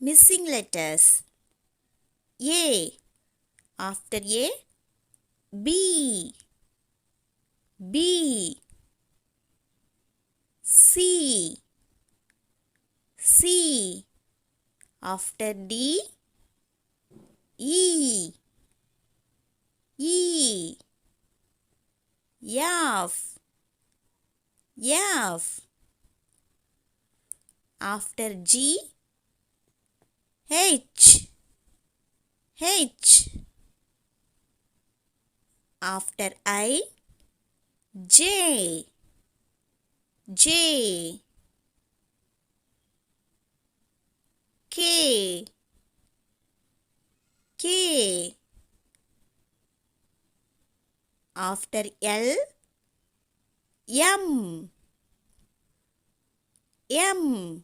Missing letters. A. After A, B. B. C. C. After D, E. E. F. F. After G, H. H. After I, J. J. K. K. After L, M. M.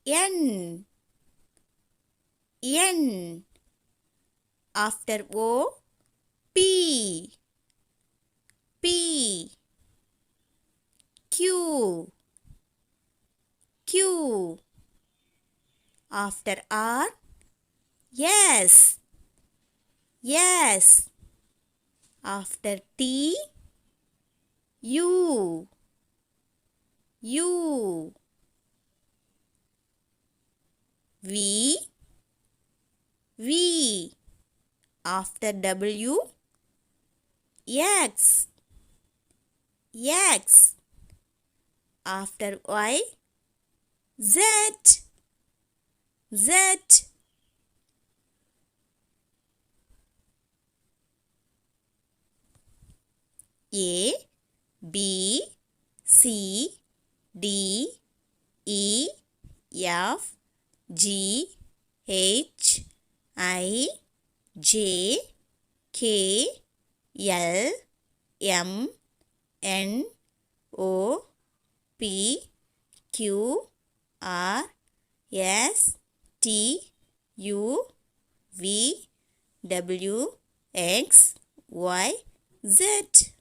N. N. After O, P. P. Q. Q. After R, S. S. After T, U. U. V. V. After W, X. X. After Y, Z. Z. A, B, C, D, E, F, G, H, I, J, K, L, M, N, O, P, Q, R, S, T, U, V, W, X, Y, Z.